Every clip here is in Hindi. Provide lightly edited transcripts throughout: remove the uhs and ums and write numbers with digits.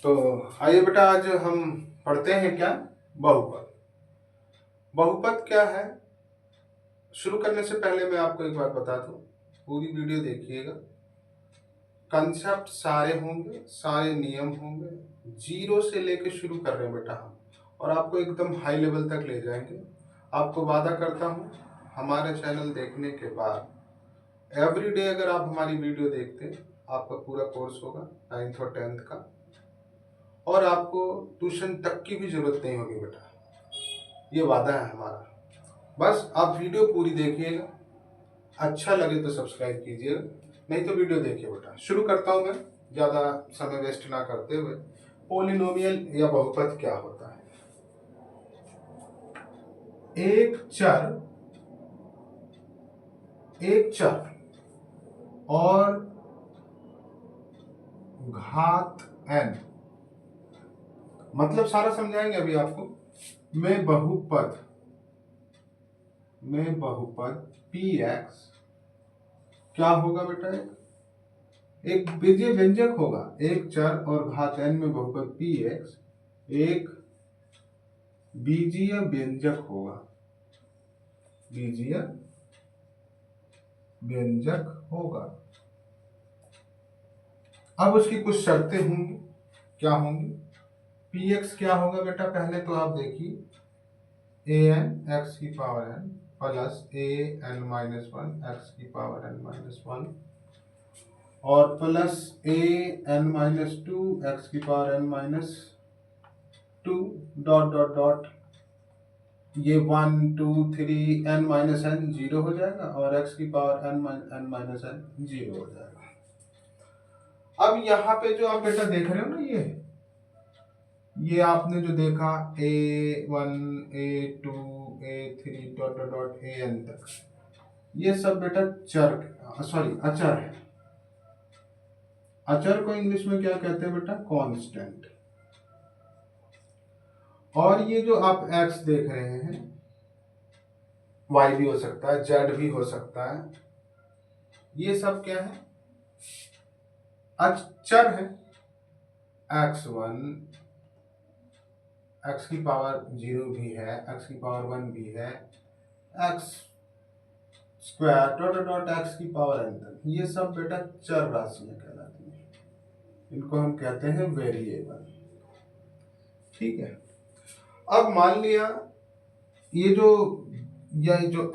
तो आइए बेटा, आज हम पढ़ते हैं क्या, बहुपद। बहुपद क्या है? शुरू करने से पहले मैं आपको एक बात बता दूं, पूरी वीडियो देखिएगा। कंसेप्ट सारे होंगे, सारे नियम होंगे, जीरो से लेके शुरू कर रहे हैं बेटा हम, और आपको एकदम हाई लेवल तक ले जाएंगे। आपको वादा करता हूँ, हमारे चैनल देखने के बाद एवरीडे अगर आप हमारी वीडियो देखते हैं, आपका पूरा कोर्स होगा 9th और 10th का, और आपको ट्यूशन तक की भी जरूरत नहीं होगी बेटा। ये वादा है हमारा। बस आप वीडियो पूरी देखिएगा, अच्छा लगे तो सब्सक्राइब कीजिएगा, नहीं तो वीडियो देखिए बेटा। शुरू करता हूँ मैं, ज़्यादा समय वेस्ट ना करते हुए। पोलिनोमियल या बहुपद क्या होता है? एक चर और घात n, मतलब सारा समझाएंगे अभी आपको। में बहुपद px क्या होगा बेटा? एक बीजीय व्यंजक होगा। एक चर और घात n में बहुपद px एक बीजीय व्यंजक होगा। बीजीय व्यंजक होगा। अब उसकी कुछ शर्तें होंगी। क्या होंगी? px क्या होगा बेटा? पहले तो आप देखिए, an x की power n plus an minus one x की पावर n माइनस वन और plus an minus two x की power n minus two dot dot dot, ये 1 2 3 n माइनस n जीरो हो जाएगा और x की power n minus n zero हो जाएगा। अब यहाँ पे जो आप बेटा देख रहे हो ना, ये आपने जो देखा a1 a2 a3 dot dot dot an तक, ये सब बेटा अचर है। अचर को इंग्लिश में क्या कहते हैं बेटा? कांस्टेंट। और ये जो आप x देख रहे हैं, y भी हो सकता है, z भी हो सकता है, ये सब क्या है? अचर है। x1 x की पावर 0 भी है, x की पावर 1 भी है, x square dot dot x की पावर n तक, ये सब बेटा चर राशियां कहलाती हैं। इनको हम कहते हैं वेरिएबल। ठीक है। अब मान लिया ये जो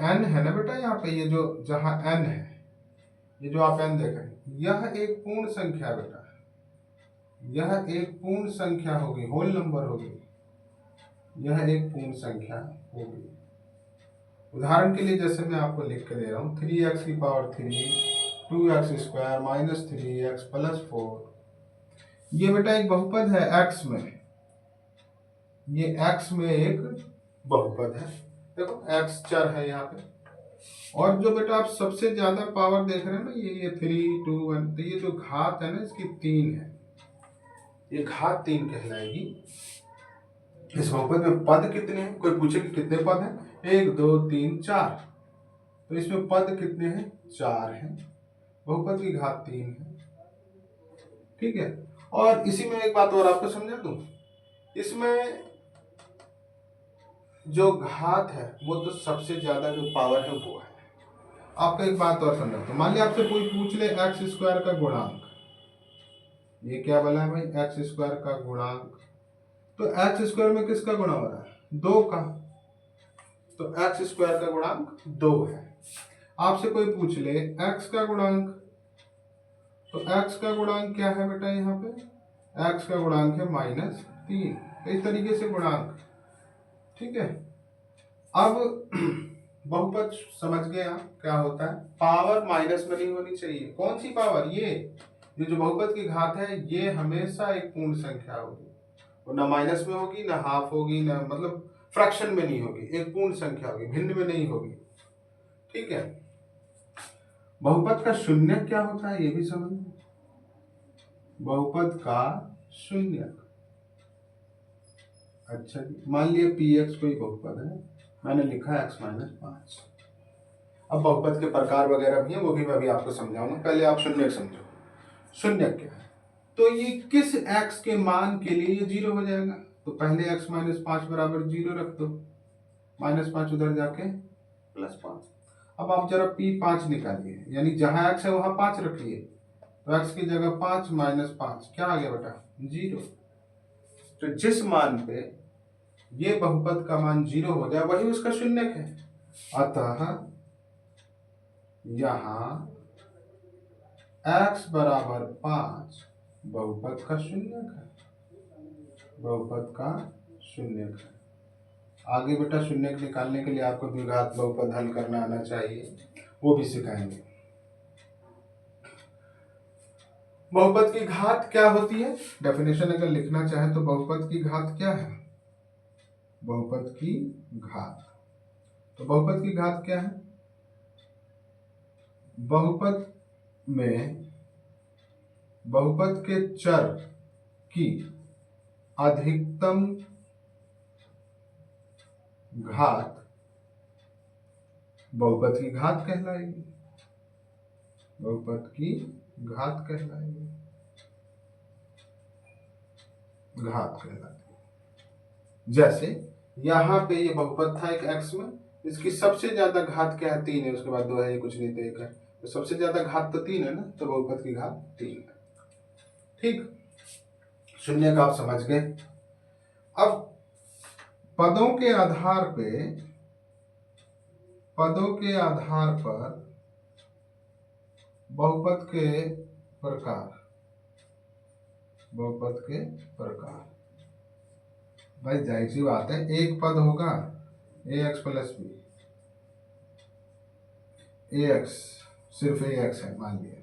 n है ना बेटा, यहाँ पे ये जो जहाँ n है, ये जो आप n देख रहे हैं, यह एक पूर्ण संख्या बेटा, यह एक पूर्ण संख्या होगी, होल नंबर होगी। यह एक पूर्ण संख्या होगी। उदाहरण के लिए जैसे मैं आपको लिख के दे रहा हूँ, 3x की power 3 2x square minus 3x plus 4, ये बेटा एक बहुपद है x में। ये x में एक बहुपद है। देखो x चर है यहाँ पे, और जो बेटा आप सबसे ज्यादा पावर देख रहे हैं ना, ये 3 2 1, तो ये जो घात है ना इसकी 3 है, ये घात 3 कहलाएगी। इस बहुपद में पद कितने हैं? कोई पूछे कि कितने पद हैं? 1 2 3 4, तो इसमें पद कितने हैं? 4 हैं। बहुपद की घात 3 है। ठीक है। और इसी में एक बात और आपको समझा दूं, इसमें जो घात है वो तो सबसे ज्यादा जो पावर है वो है। आपको एक बात और समझा दूं, मान लिया आपसे कोई पूछ ले एक्स स्क्वायर का गुणांक, ये क्या बोला है भाई? एक्स स्क्वायर का गुणांक, तो एक्स स्क्वायर में किसका गुणा हो रहा है? 2 का, तो एक्स स्क्वायर का गुणांक 2 है। आपसे कोई पूछ ले एक्स का गुणांक, तो एक्स का गुणांक क्या है बेटा? यहाँ पे एक्स का गुणांक है -3। इस तरीके से गुणांक। ठीक है। अब बहुपद समझ गए आप क्या होता है? पावर माइनस में नहीं होनी चाहिए। कौन सी पावर? ये जो बहुपद की घात है, ये हमेशा एक पूर्ण संख्या होगी, वो ना माइनस में होगी, ना हाफ होगी, ना मतलब फ्रैक्शन में नहीं होगी, एक पूर्ण संख्या होगी, भिन्न में नहीं होगी। ठीक है। बहुपद का शून्य क्या होता है ये भी समझिए। बहुपद का शून्य, अच्छा जी, मान लिया px कोई बहुपद है, मैंने लिखा x माइनस 5। अब बहुपद के प्रकार वगैरह भी हैं, वो भी मैं अभी आपको समझाऊंगा, पहले आप शून्य समझो। शून्य क्या है? तो ये किस x के मान के लिए ये 0 हो जाएगा? तो पहले x माइनस 5 बराबर 0 रख दो, -5 उधर जाके +5। अब आप जरा P5 निकालिए, यानी जहां x है वहां 5 रखिए, तो x की जगह 5 - 5 क्या आ गया बेटा? 0। तो जिस मान पे ये बहुपद का मान 0 हो जाए वही उसका शून्यक है। अतः यहाँ x बराबर 5 बहुपद का शून्यक है, बहुपद का शून्यक है। आगे बेटा शून्यक निकालने के लिए आपको द्विघात बहुपद हल करना आना चाहिए, वो भी सिखाएंगे। बहुपद की घात क्या होती है? डेफिनेशन अगर लिखना चाहे तो बहुपद की घात क्या है? बहुपद की घात, तो बहुपद की घात क्या है? बहुपद में बहुपद के चर की अधिकतम घात बहुपद की घात कहलाएगी, बहुपद की घात कहलाएगी, घात कहलाती। जैसे यहाँ पे ये बहुपद था एक x में, इसकी सबसे ज्यादा घात क्या है? 3 है, उसके बाद 2 है, ये कुछ नहीं तो 1 है, तो सबसे ज्यादा घात तो 3 है ना, तो बहुपद की घात 3 है। ठीक, शून्य का आप समझ गए। अब पदों के आधार पे, पदों के आधार पर बहुपद के प्रकार, बहुपद के प्रकार। भाई जाहिर सी बात है, एक पद होगा ax प्लस बी, ax सिर्फ ax है मान लिया,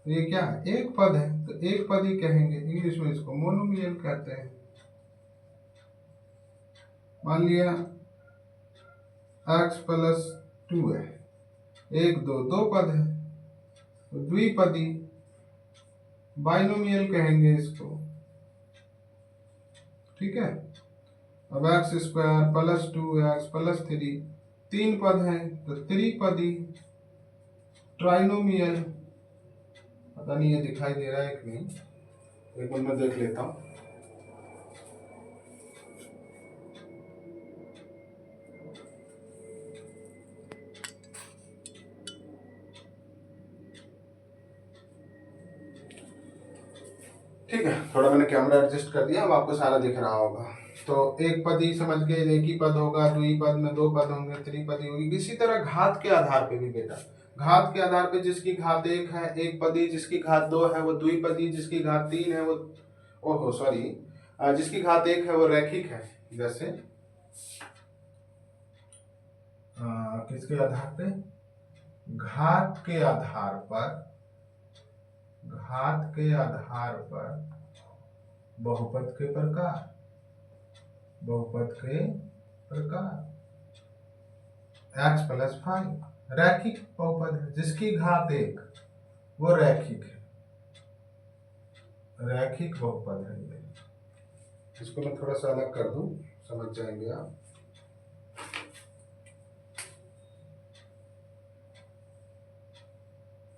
तो ये क्या है? एक पद है, तो एक पद ही कहेंगे, इंग्लिश में इसको मोनोमियल कहते हैं। मान लिया x प्लस 2 है, 1 2 दो पद है, तो द्विपदी, बाइनोमियल कहेंगे इसको। ठीक है, अब x square plus 2x plus 3 तीन पद है, तो त्रिपदी, ट्राइनोमियल। पता नहीं ये दिखाई दे रहा है कि नहीं, एक बार मैं देख लेता हूँ। ठीक है, थोड़ा मैंने कैमरा एडजस्ट कर दिया, अब आपको सारा दिख रहा होगा। तो एक पद ही समझ गए, एक ही पद होगा, द्विपद में 2 पद होंगे, त्रिपदी होगी। इसी तरह घात के आधार पे भी बेटा, घात के आधार पे जिसकी घात 1 है एक पदी, जिसकी घात 2 है वो द्विपदी, जिसकी घात 3 है वो, ओहो सॉरी, जिसकी घात 1 है वो रैखिक है। जैसे किसके आधार पे? घात के आधार पर, घात के आधार पर बहुपद के प्रकार, बहुपद के प्रकार। x प्लस 5 रैखिक बहुपद है, जिसकी घात 1 वो रैखिक है, रैखिक बहुपद है ये। इसको मैं थोड़ा सा अलग कर दूं, समझ जाएंगे आप।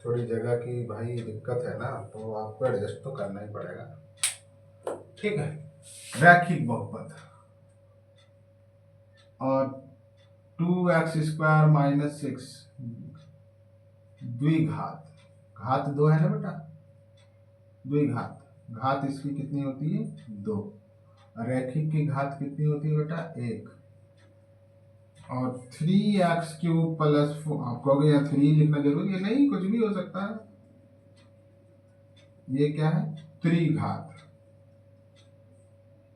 थोड़ी जगह की भाई दिक्कत है ना, तो आपको एडजस्ट तो करना ही पड़ेगा। ठीक है, रैखिक बहुपद और 2x स्क्वायर माइनस 6 द्विघात, घात 2 है ना बेटा, द्विघात, घात इसकी कितनी होती है? 2। रैखिक की घात कितनी होती है बेटा? 1। और 3x क्यूब प्लस 4, आप कहोगे यहाँ 3 लिखना जरूरी है? नहीं, कुछ भी हो सकता है। ये क्या है? त्रिघात,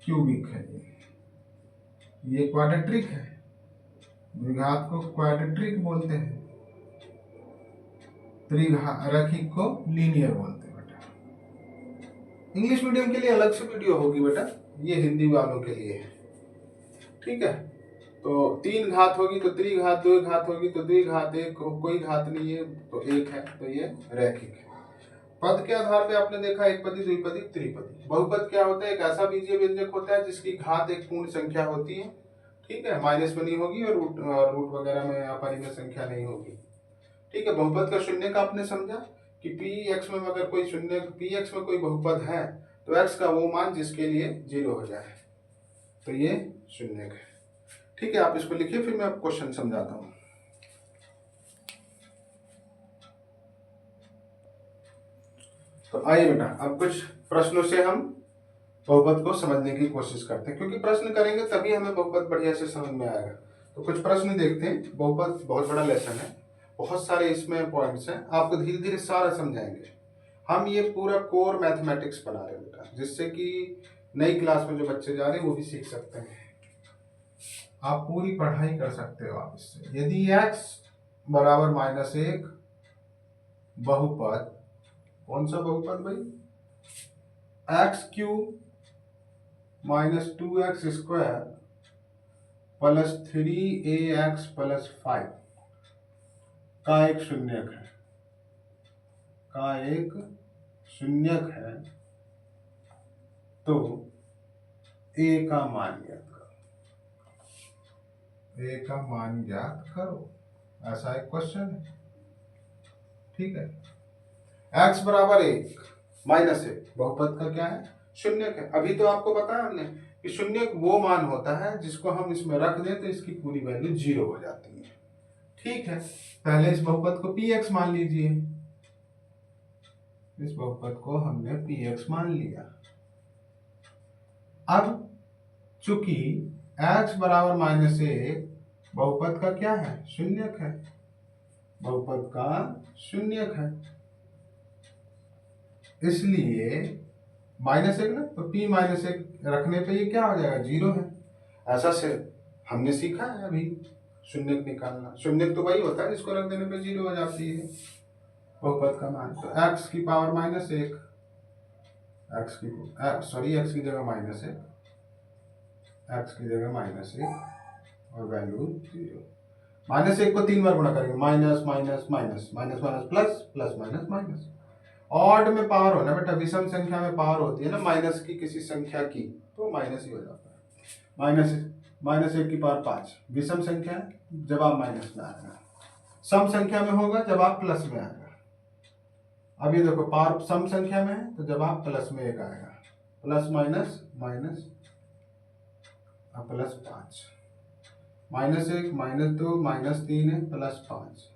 क्यूबिक है ये क्वाड्रेटिक है, द्विघात को क्वाड्रेटिक बोलते हैं, त्रिघात रैखिक को लीनियर बोलते हैं बेटा। इंग्लिश मीडियम के लिए अलग से वीडियो होगी बेटा, ये हिंदी वालों के लिए है। ठीक है, तो 3 घात होगी तो त्रिघात, 2 घात होगी तो द्विघात, एक कोई घात नहीं है तो 1 है, तो ये रैखिक है। पद के आधार पे आपने देखा एक पदी, द्विपदी, त्रिपदी। बहुपद क्या होता है? एक ऐसा बीजीय व्यंजक होता है जिसकी घात एक पूर्ण संख्या होती है। ठीक है, माइनस बनी होगी और रूट वगैरह में अपरिमेय संख्या नहीं होगी। ठीक है, बहुपद का शून्य का आपने समझा। कि पी एक्स में अगर कोई शून्य, पी एक्स में कोई बहुपद है तो एक्स का वो मान जिसके लिए 0 हो जाए, तो ये शून्य है। ठीक है, आप इसको लिखिए, फिर मैं आपको क्वेश्चन समझाता हूँ। तो आइए बेटा, अब कुछ प्रश्नों से हम बहुपद को समझने की कोशिश करते हैं, क्योंकि प्रश्न करेंगे तभी हमें बहुपद बढ़िया से समझ में आएगा। तो कुछ प्रश्न देखते हैं। बहुपद बहुत बड़ा लेसन है, बहुत सारे इसमें पॉइंट्स हैं, आपको धीरे धीरे सारा समझाएंगे। हम ये पूरा कोर मैथमेटिक्स बना रहे हैं बेटा, जिससे कि नई क्लास में जो बच्चे जा रहे हैं वो भी सीख सकते हैं। आप पूरी पढ़ाई कर सकते हो आप इससे। यदि x बराबर -1 बहुपद, कौन सा बहुपद भाई, x³ -2x² + 3ax + 5 का एक शून्यक है, तो a का मान ज्ञात करो। ऐसा एक क्वेश्चन है। ठीक है, x बराबर 1 -1 बहुपद का क्या है, शून्यक है। अभी तो आपको बताया हमने कि शून्यक वो मान होता है जिसको हम इसमें रख दें तो इसकी पूरी वैल्यू 0 हो जाती है। ठीक है, पहले इस बहुपद को px मान लीजिए। इस बहुपद को हमने px मान लिया। अब चूंकि x बराबर -1 बहुपद का क्या है, शून्यक है, बहुपद का शून्यक है, इसलिए -1 ना, तो p -1 रखने पे ये क्या हो जाएगा, 0 है। ऐसा से हमने सीखा है अभी शून्यक निकालना। शून्यक तो वही होता है जिसको रख देने पे 0 हो जाती है बहुपद का मान। तो x की पावर -1, x की जगह -1, x की जगह -1 और वैल्यू 0। -1 को 3 बार गुणा करेंगे, minus minus minus minus minus plus plus minus minus. Odd में पावर हो ना बेटा, विषम संख्या में पावर होती है ना माइनस की किसी संख्या की, तो माइनस ही हो जाता है। -1 की पावर 5 विषम संख्या है, जवाब माइनस में आएगा। सम संख्या में होगा, जवाब प्लस में आएगा। अब ये देखो, पावर सम संख्या में है तो जवाब प्लस में 1 आएगा। प्लस माइनस माइनस +5, -1 -2 -3 है, +5।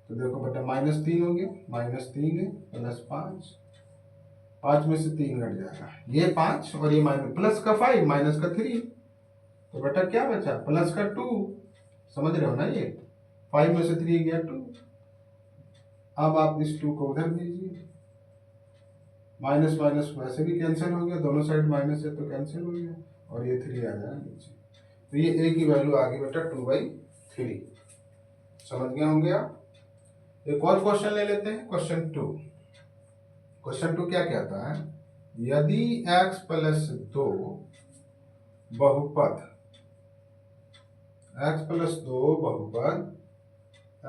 तो देखो बेटा, -3 हो गया, -3 है, +5, 5 में से 3 घट जाएगा, ये 5 और ये माइनस, प्लस का 5 माइनस का 3, तो बेटा क्या बचा, प्लस का 2। समझ रहे हो ना, ये 5 में से 3 गया 2। अब आप इस 2 को उधर भेजिए, माइनस माइनस वैसे भी कैंसिल हो गया, दोनों साइड माइनस है तो कैंसिल हो गया, और ये 3 आ जाएगा नीचे। तो ये a की वैल्यू आ गई बेटा 2/3। समझ गए होंगे आप। एक और क्वेश्चन ले लेते हैं, क्वेश्चन 2। क्वेश्चन 2 क्या कहता है, यदि x + 2 बहुपद,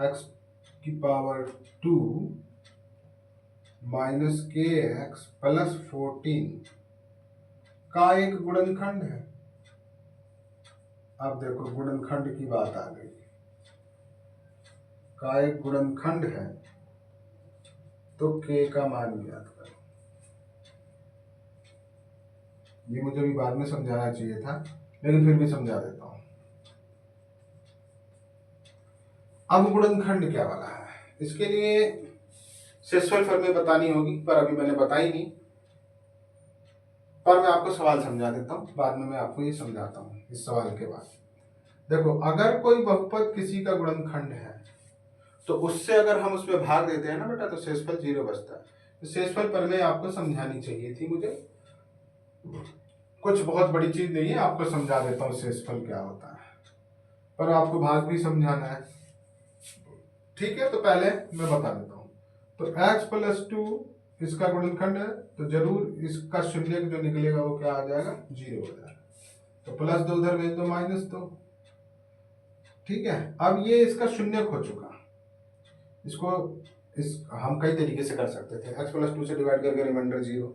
x की पावर 2 -kx + 14 का एक गुणनखंड है। अब देखो, गुणनखंड की बात आ गई, का एक गुणनखंड है, तो k का मान ज्ञात करो। ये मुझे भी बाद में समझाना चाहिए था, लेकिन फिर भी समझा देता हूं। अब गुणनखंड क्या वाला है, इसके लिए शेषफल फॉर्मूले बतानी होगी, पर अभी मैंने बताई नहीं, पर मैं आपको सवाल समझा देता हूँ, बाद में मैं आपको ये समझाता हूँ इस सवाल के बाद। देखो, अगर कोई बहुपद किसी का गुणनखंड है तो उससे अगर हम उसमें भाग देते हैं ना बेटा, तो शेषफल 0 बचता है। तो शेषफल प्रमेय आपको समझानी चाहिए थी मुझे, कुछ बहुत बड़ी चीज नहीं है, आपको समझा देता हूँ शेषफल क्या होता है, पर आपको भाग भी समझाना है। ठीक है, तो पहले मैं बता देता हूँ। तो x + 2 इसका गुणनखंड है, तो जरूर इसका शून्यक जो निकलेगा वो क्या आ जाएगा, 0 हो जाएगा। तो +2 उधर भेज दो, -2। ठीक है, अब ये इसका शून्यक हो चुका। इसको हम कई तरीके से कर सकते थे, x + 2 से डिवाइड करके रिमाइंडर 0।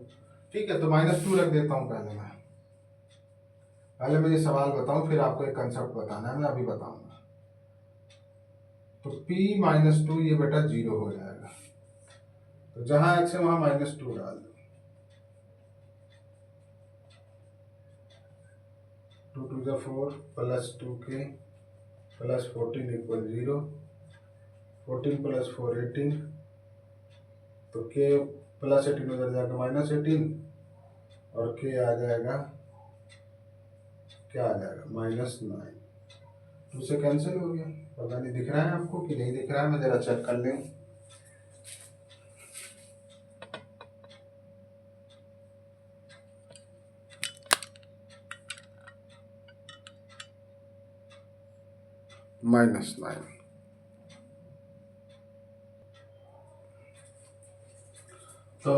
ठीक है, तो -2 रख देता हूँ पहले मैं ये सवाल बताऊं, फिर आपको एक कंसेप्ट बताना है, मैं अभी बताऊंगा। तो p माइनस टू ये बेटा 0 हो जाएगा। तो जहां x है वहां माइनस टू डाल दो। 2 टू जा 4 plus 2k plus 14 equal 0। 14 plus 4 18। तो k प्लस 18 उधर जाकर माइनस 18 और k आ जाएगा, क्या आ जाएगा, -9। टू से कैंसिल हो गया। पता नहीं दिख रहा है आपको कि नहीं दिख रहा है, मैं जरा चेक कर लूँ। -9। तो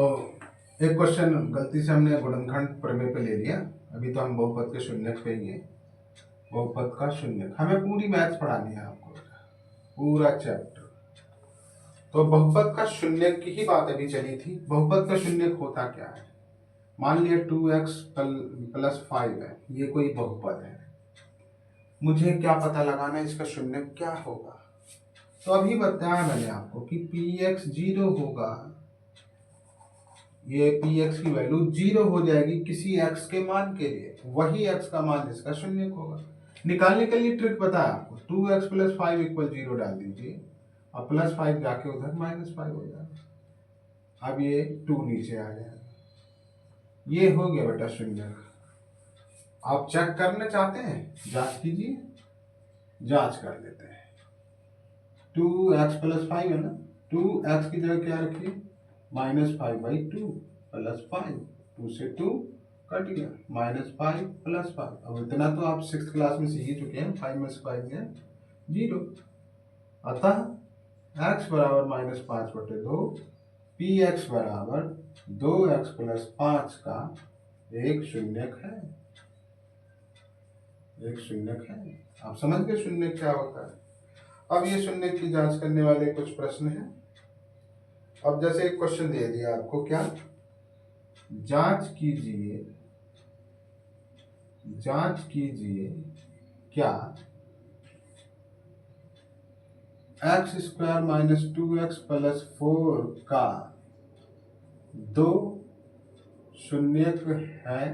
एक क्वेश्चन गलती से हमने गुणनखंड प्रमेय पे ले लिया। अभी तो हम बहुपद के शून्यक पे ही है। बहुपद का शून्यक हमें पूरी मैथ्स पढ़ानी है आपको, पूरा चैप्टर। तो बहुपद का शून्यक की ही बात अभी चली थी। बहुपद का शून्यक होता क्या है? मान लिया 2x प्लस 5 है, ये कोई बहुपद है। मुझे क्या पता लगाना है इसका शून्यक क्या होगा? तो अभी बताया मैंने आपको कि px 0 होगा। ये px की वैल्यू 0 हो जाएगी किसी x के मान के लिए, वही x का मान जिसका शून्यक होगा। निकालने के लिए ट्रिक बताया आपको, 2x प्लस 5 इक्वल 0 डाल दीजिए और प्लस 5 जाके उधर -5 हो जाएगा। अब ये 2 नीचे आ जाएगा। ये हो गया बेटा शून्यक। आप चेक करना चाहते हैं, जांच कीजिए, जांच कर लेते हैं। 2x प्लस 5 है ना, 2x की जगह क्या रखिए, -5/2 प्लस 5। 2 से 2 कट गया, -5 प्लस 5। अब इतना तो आप 6th क्लास में सीख ही चुके हैं, 5 में से 5 गया 0। अतः x बराबर -5/2, px बराबर 2x प्लस 5 का एक शून्यक है। एक शून्यक है। आप समझ गए शून्यक क्या होता है? अब ये शून्यक की जांच करने वाले कुछ प्रश्न हैं। अब जैसे एक क्वेश्चन दे दिया आपको, क्या, जांच कीजिए क्या x² - 2x + 4 का 2 शून्यक है,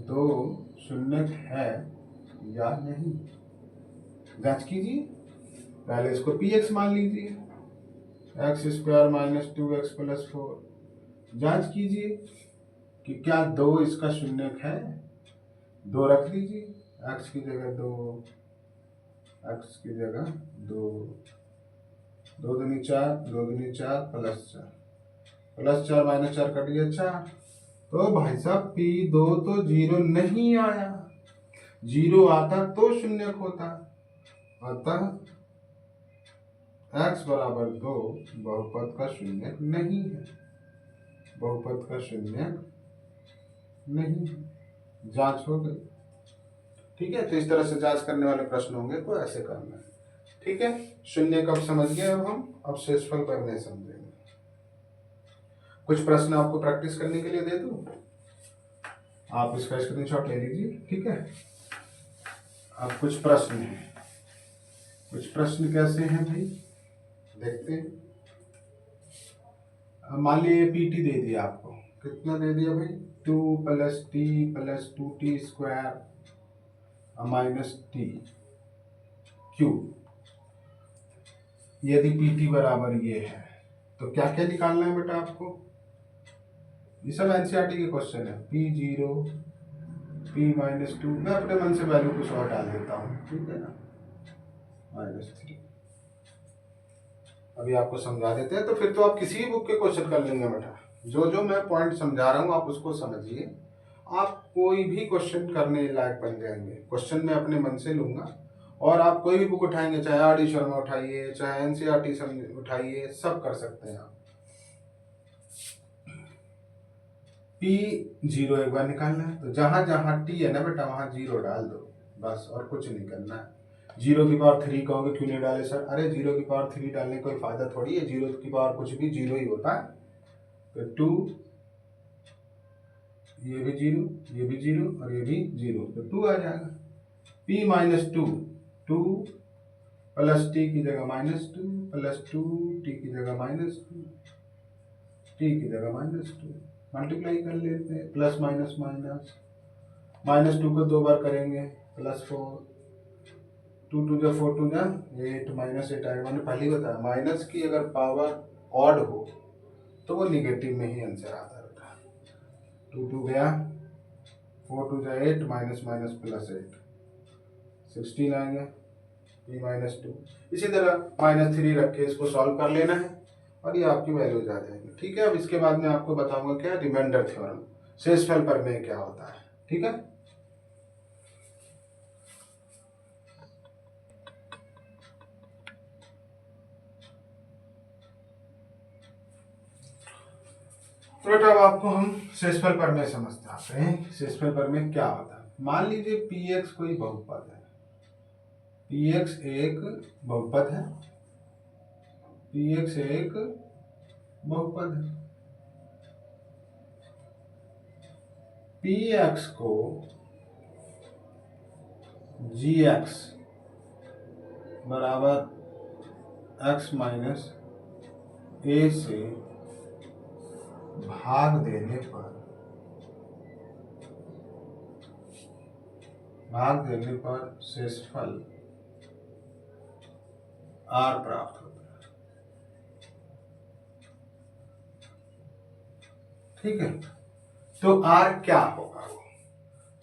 2 शून्यक है या नहीं? जांच कीजिए। पहले इसको px मान लीजिए, x² - 2x + 4। जांच कीजिए कि क्या 2 इसका शून्यक है। 2 रख लीजिए, x की जगह 2, x की जगह 2, 2 दूनी 4, 2 दूनी 4 प्लस 4, प्लस 4 माइनस 4 कट गया 4। तो भाई साहब P2 तो 0 नहीं आया। 0 आता तो शून्यक होता। अतः x बराबर 2 बहुपद का शून्यक नहीं है। बहुपद का शून्यक नहीं है। जांच हो गई। ठीक है, तो इस तरह से जांच करने वाले प्रश्न होंगे तो ऐसे करना है। ठीक है, शून्य कब समझ गए। अब शेषफल करने समझेंगे। कुछ प्रश्न आपको प्रैक्टिस करने के लिए दे दूं, आप इसका स्क्रीनशॉट ले लीजिए। ठीक है, अब कुछ प्रश्न हैं। कुछ प्रश्न कैसे हैं भाई, देखते हैं। मान लीजिए पीटी दे दिया आपको, कितना दे दिया भाई, 2 + t + 2t² -t क्यूब। यदि पीटी बराबर ये है तो क्या क्या निकालना है बेटा आपको? ये सब एनसीईआरटी के क्वेश्चन है। P0 P-2, मैं अपने मन से वैल्यू कुछ और डाल देता हूँ, ठीक है ना, -3। अभी आपको समझा देते हैं, तो फिर तो आप किसी भी बुक के क्वेश्चन कर लेंगे बेटा। जो जो मैं पॉइंट समझा रहा हूँ आप उसको समझिए, आप कोई भी क्वेश्चन करने लायक बन जाएंगे। क्वेश्चन मैं अपने मन से लूंगा और आप कोई भी बुक उठाएंगे, चाहे आर डी शर्मा उठाइए, चाहे एनसीईआरटी उठाइए, सब कर सकते हैं आप। P0 एक बार निकालना है, तो जहां जहां t है ना बेटा वहां 0 डाल दो बस, और कुछ नहीं करना है। 0 की पावर 3 कहोगे क्यों नहीं डाले सर? अरे 0 की पावर 3 डालने कोई फायदा थोड़ी है, 0 की पावर कुछ भी 0 ही होता है। तो 2, ये भी 0, ये भी 0 और ये भी 0, तो 2 आ जाएगा। P - 2 टू प्लस टी की जगह -2 प्लस 2 टी की जगह -2 टी की जगह -2 मल्टीप्लाई कर लेते हैं, प्लस माइनस माइनस, -2 को 2 बार करेंगे, +4 2 2 जा 4 2 जा 8 -8 आएगा। मैंने पहले ही बताया माइनस की अगर पावर ऑड हो तो वो निगेटिव में ही आंसर आता है बेटा। 2 2 गया, 4 2 जा 8 माइनस माइनस +8 16 आ गया, b -2। इसी तरह -3 रख के इसको सॉल्व कर लेना है और ये आपकी वैल्यूज आ जाएगी। ठीक है, अब इसके बाद में आपको बताऊंगा क्या रिमाइंडर थ्योरम, शेषफल प्रमेय क्या होता है। ठीक है, तो बेटा अब आपको हम शेषफल प्रमेय समझते आते हैं। शेषफल प्रमेय क्या होता है। मान लीजिए px कोई बहुपद है, px एक बहुपद है, px एक बहुपद है, px को gx बराबर x माइनस a से भाग देने पर शेषफल r प्राप्त होता है। ठीक है, तो r क्या होगा।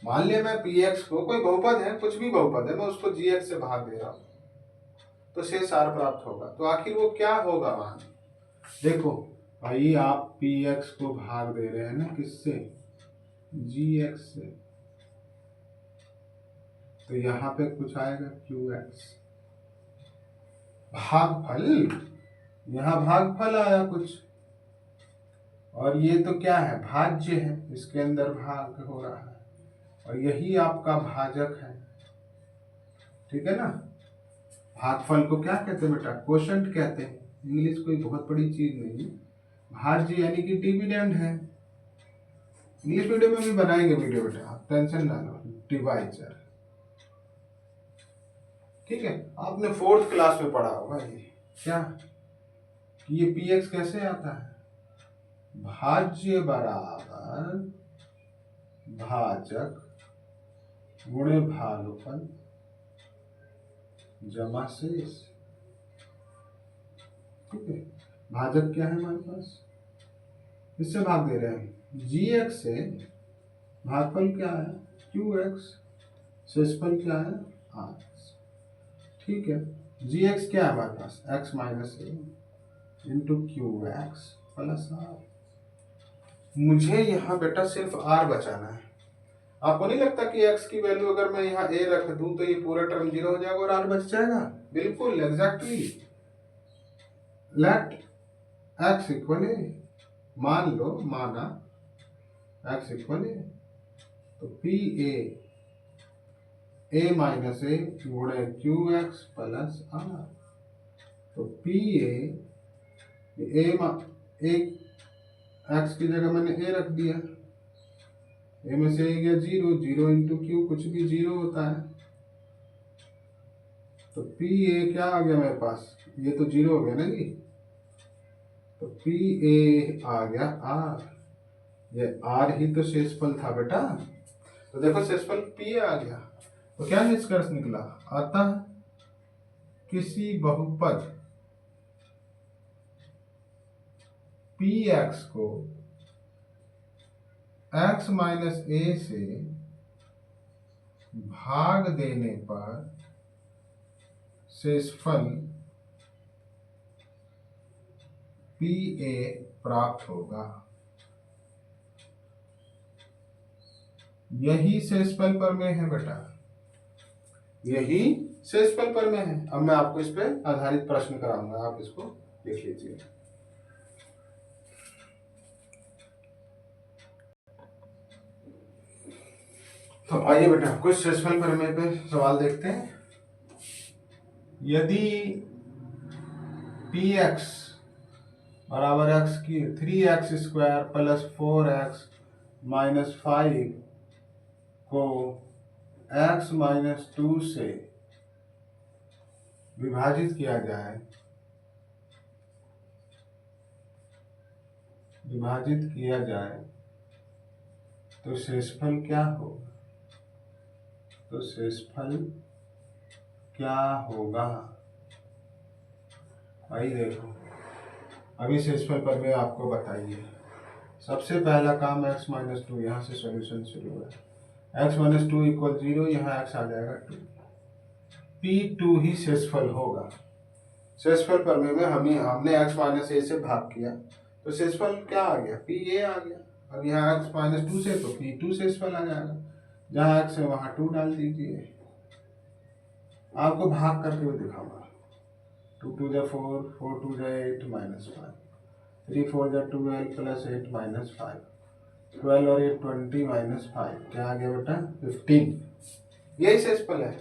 मान लिया मैं px को, कोई बहुपद है, कुछ भी बहुपद है, मैं उसको gx से भाग दे रहा हूं तो शेष r प्राप्त होगा। तो आखिर वो क्या होगा। मान देखो भाई, आप px को भाग दे रहे हैं ना किससे, gx से, तो यहाँ पे कुछ आएगा qx, भागफल, यहाँ भागफल आया कुछ, और ये तो क्या है, भाज्य है, इसके अंदर भाग हो रहा है, और यही आपका भाजक है। ठीक है ना, भागफल को क्या कहते हैं बेटा, कोशंट कहते हैं। इंग्लिश कोई बहुत बड़ी चीज नहीं है। भाज्य यानी कि डिविडेंड है। इंग्लिश वीडियो में भी बनाएंगे वीडियो बेटा, आप टेंशन ना लो। डिवाइजर, ठीक है, आपने 4th क्लास में पढ़ा होगा ये क्या, ये px कैसे आता है, भाज्य बराबर भाजक गुणे भागफल जमा शेष। ठीक है, भाजक क्या है हमारे पास, इससे भाग दे रहे हैं, gx से भागफल क्या है qx, शेषफल क्या है r। ठीक है, gx क्या है हमारे पास, x minus a into qx plus r। मुझे यहाँ बेटा सिर्फ r बचाना है। आपको नहीं लगता कि x की वैल्यू अगर मैं यहाँ a रख दूं तो ये पूरा टर्म 0 हो जाएगा और r बच जाएगा। बिल्कुल exactly, let x equal a, मान लो, माना x इक्वल a, तो a माइनस a गुणे qx प्लस r। तो एक x की जगह मैंने a रख दिया, a में से a गया 0, 0 इंटू क्यू, कुछ भी 0 होता है, तो pa क्या आ गया मेरे पास, ये तो 0 हो गया ना जी, तो pa आ गया r, ये r ही तो शेषफल था बेटा। तो देखो शेषफल pa आ गया, तो क्या निष्कर्ष निकला, अतः किसी बहुपद px को x माइनस a से भाग देने पर शेषफल pa प्राप्त होगा। यही शेषफल प्रमेय है बेटा, यही शेषफल प्रमेय है। अब मैं आपको इस पे आधारित प्रश्न कराऊंगा, आप इसको देख लीजिए। तो आइए बेटा कुछ शेषफल प्रमेय पे सवाल देखते हैं। यदि px बराबर x की 3x square plus 4x minus 5 को x माइनस 2 से विभाजित किया जाए, विभाजित किया जाए तो शेषफल क्या होगा, तो शेषफल क्या होगा। भाई देखो अभी शेषफल पर में आपको बताइए, सबसे पहला काम x माइनस टू, यहाँ से सॉल्यूशन शुरू है। x माइनस टू इक्वल 0, यहाँ x आ जाएगा 2, P2 ही शेषफल होगा। शेषफल पर में हमने x माइनस ए से भाग किया तो शेषफल क्या आ गया, P आ गया। अब यहाँ x माइनस टू से तो P2 शेषफल आ जाएगा, जहाँ x है वहाँ 2 डाल दीजिए। आपको भाग करके भी दिखाऊंगा। 2 2 जा 4, 4 2 जा 8 माइनस 5, 3 4 जा 12 प्लस 8 माइनस 5, 12 और 8 20 माइनस 5, क्या आ गया बेटा 15। यही शेषफल है।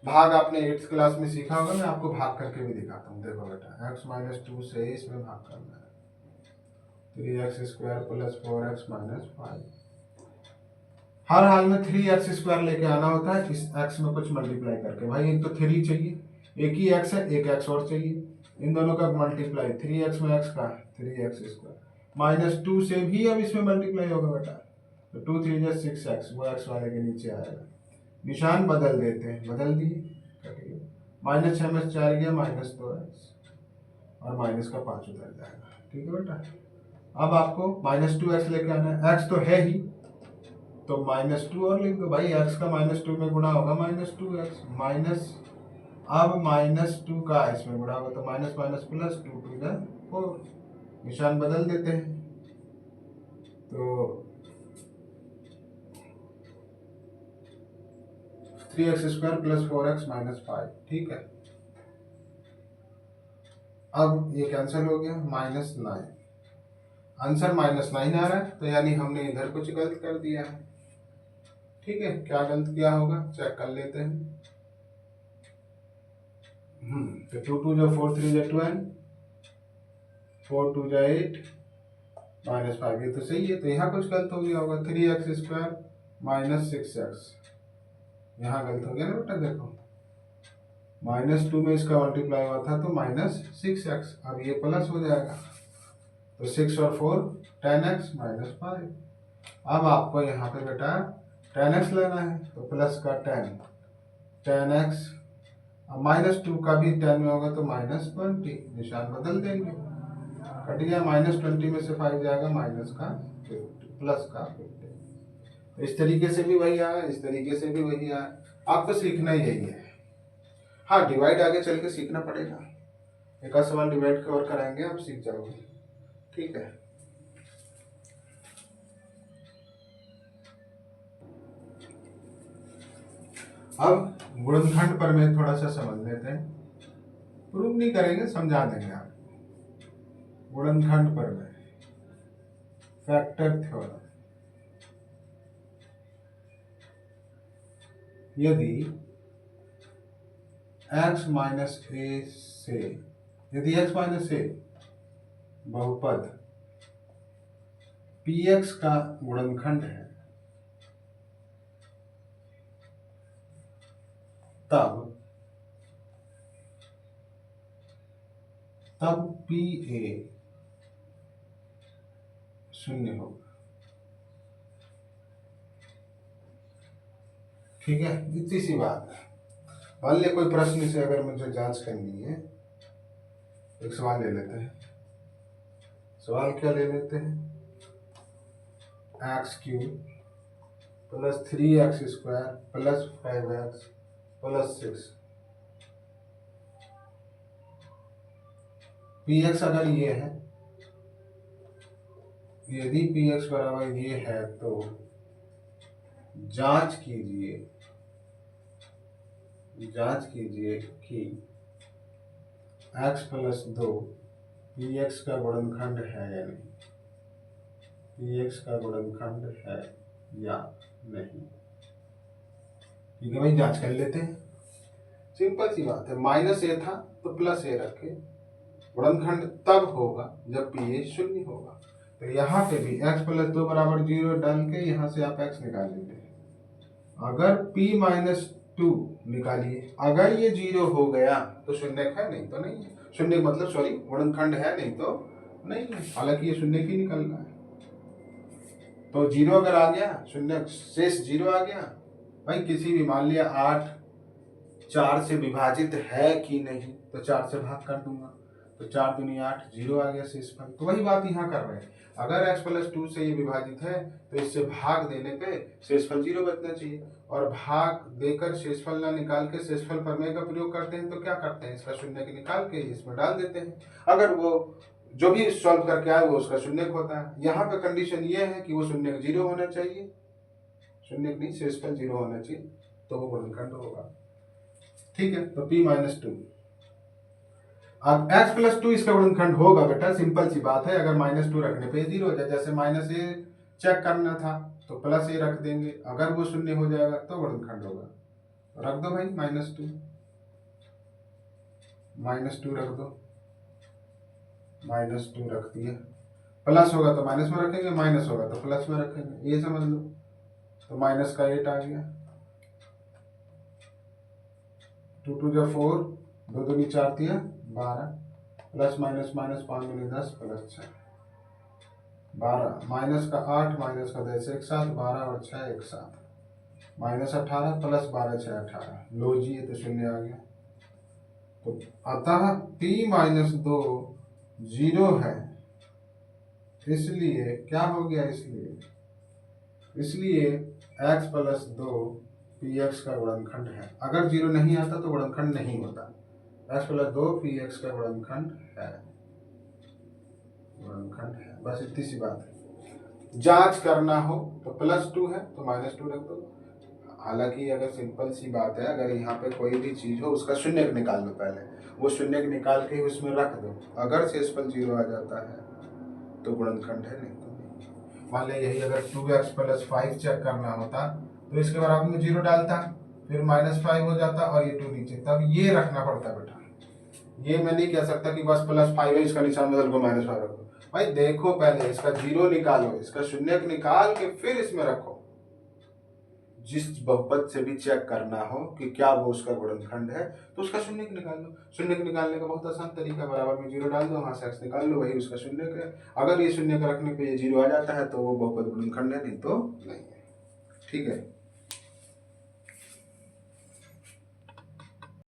भाग आपने 8th क्लास में सीखा होगा, मैं आपको भाग करके भी दिखाता हूँ। देखो बेटा x माइनस टू से इसमें भाग करना है, 3x square plus 4x minus 5। हर हाल में 3x स्क्वायर लेके आना होता है, इस x में कुछ मल्टीप्लाई करके। भाई एक तो 3 चाहिए, एक ही x है, एक x और चाहिए, इन दोनों का मल्टीप्लाई 3x में x का 3x स्क्वायर माइनस 2 से भी अब इसमें मल्टीप्लाई होगा बेटा, तो 2 3 जा 6x, वो x वाले के नीचे आएगा। निशान बदल देते हैं, बदल दिए, कटिए, माइनस 6 में 4 गया माइनस 2x और माइनस का 5 उधर जाएगा। ठीक है बेटा। अब आपको माइनस 2x लेके आना है, x तो है ही तो माइनस 2 और लिख दो। भाई x का माइनस 2 में गुणा होगा माइनस 2x माइनस, अब माइनस 2 का इसमें गुणा होगा तो माइनस माइनस प्लस 2 2 जा 4, निशान बदल देते हैं तो 3x square plus 4x minus 5। ठीक है, अब ये कैंसिल हो गया, माइनस 9, आंसर माइनस 9 आ रहा है, तो यानी हमने इधर कुछ गलत कर दिया है। ठीक है, क्या गलत किया होगा चेक कर लेते हैं। तो 2 2 जा 4 3 जा 12, 4 2 जा 8 माइनस 5, ये तो सही है, तो यहाँ कुछ गलत हो गया होगा। 3x स्क्वायर माइनस 6x, यहाँ गलत हो गया ना बेटा। देखो माइनस 2 में इसका मल्टीप्लाई हुआ था तो माइनस 6x, अब ये प्लस हो जाएगा तो 6 और 4 10x माइनस 5। अब आपको यहाँ पे बेटा 10x लेना है तो प्लस का 10x, अब माइनस 2 का भी 10 में होगा तो माइनस 20, निशान बदल देंगे, कट गया। माइनस 20 में से 5 जाएगा माइनस का 50, प्लस का 50। इस तरीके से भी वही आया, इस तरीके से भी वही आया, आपको सीखना यही है। हाँ, डिवाइड आगे चल के सीखना पड़ेगा, एक आध सवाल डिवाइड और कराएंगे, आप सीख जाओगे। ठीक है, अब गुणनखंड पर में थोड़ा सा समझ लेते हैं, प्रूव नहीं करेंगे, समझा देंगे आपको। गुणनखंड पर में फैक्टर थ्योरम, यदि x माइनस ए से, यदि x माइनस ए बहुपद px का गुणनखंड है, तब pa शून्य होगा। ठीक है, इतनी सी बात है। मान लिया कोई प्रश्न से अगर मुझे जांच करनी है, एक सवाल ले लेते हैं। सवाल क्या ले लेते हैं, x cube plus 3x square plus 5x plus 6, px अगर ये है, यदि px बराबर ये है तो जांच कीजिए कि x प्लस 2 px का गुणनखंड है या नहीं, px का गुणनखंड है या नहीं। ठीक है भाई, जांच कर लेते हैं, सिंपल सी बात है। माइनस ए था तो प्लस ए रखे, गुणनखंड तब होगा जब pa शून्य होगा। तो यहाँ पे भी x प्लस 2 बराबर 0 डाल के यहाँ से आप x निकाल लेते हैं। अगर p माइनस 2 निकालिए, अगर ये 0 हो गया तो शून्यक है, नहीं तो नहीं है। शून्य मतलब सॉरी गुणनखंड है, नहीं तो नहीं है। हालांकि ये शून्य ही निकलना है। तो जीरो अगर आ गया, शून्य शेष जीरो आ गया, भाई किसी भी मान लिया 8 4 से विभाजित है कि नहीं, तो 4 से भाग कर दूंगा, तो 4 दूनी 8, जीरो आ गया शेषफल। तो वही बात यहाँ कर रहे हैं, अगर x प्लस 2 से ये विभाजित है तो इससे भाग देने पे शेषफल जीरो बचना चाहिए। और भाग देकर शेषफल ना निकाल के शेषफल प्रमेय का प्रयोग करते हैं तो क्या करते हैं, इसका शून्य निकाल के इसमें डाल देते हैं। अगर वो जो भी सॉल्व करके आए वो उसका शून्य होता है। यहाँ पे कंडीशन ये है कि वो शून्य जीरो होना चाहिए, शून्य नहीं शेषफल जीरो होना चाहिए, तो वो गुणनखंड होगा। ठीक है, तो p माइनस 2। अब x प्लस 2 इसका गुणनखंड होगा बेटा, सिंपल सी बात है। अगर माइनस 2 रखने पे जीरो हो जाए, जैसे माइनस ए चेक करना था तो प्लस ए रख देंगे, अगर वो शून्य हो जाएगा तो गुणनखंड होगा। रख दो भाई माइनस 2 रख दो, माइनस 2 रख दिया। प्लस होगा तो माइनस में रखेंगे, माइनस होगा तो प्लस में रखेंगे, ये समझ लो। तो माइनस का 8 आ गया, 2 2 जा 4, 2 दूनी 4 दिया 12, प्लस माइनस माइनस 5 दूनी 10 प्लस 6 12, माइनस का 8 माइनस का 10 एक साथ, 12 और 6 एक साथ, माइनस 18 प्लस 12 6 18। लो जी, ये तो शून्य आ गया। तो अतः p माइनस 2 जीरो है, इसलिए क्या हो गया, इसलिए x प्लस 2 px का गुणनखंड है। अगर जीरो नहीं आता तो गुणनखंड नहीं होता। x प्लस 2 px का गुणनखंड है, बस इतनी सी बात है। जांच करना हो तो प्लस 2 है तो माइनस 2 रख दो। हालांकि अगर सिंपल सी बात है, अगर यहाँ पे कोई भी चीज हो उसका शून्य निकाल लो, पहले वो शून्य निकाल के ही उसमें रख दो। अगर शेषफल जीरो आ जाता है तो गुणनखंड है, नहीं तो नहीं। मान लिया यही अगर 2x प्लस 5 चेक करना होता तो इसके बराबर में जीरो डालता, फिर माइनस 5 हो जाता और ये 2 नीचे, तब ये रखना पड़ता बेटा। ये मैं नहीं कह सकता कि बस प्लस 5 है इसका निशान बदल को माइनस 5 रखो। भाई देखो, पहले इसका जीरो निकालो, इसका शून्य निकाल के फिर इसमें रखो। जिस बहुपद से भी चेक करना हो कि क्या वो उसका गुणनखंड है तो उसका शून्य निकाल लो। शून्य निकालने का बहुत आसान तरीका, बराबर में जीरो डाल दो, वहां से x निकाल लो, वही उसका शून्य है। अगर ये शून्य का रखने पे ये जीरो आ जाता है तो वो बहुपद गुणनखंड है, नहीं तो नहीं है। ठीक है।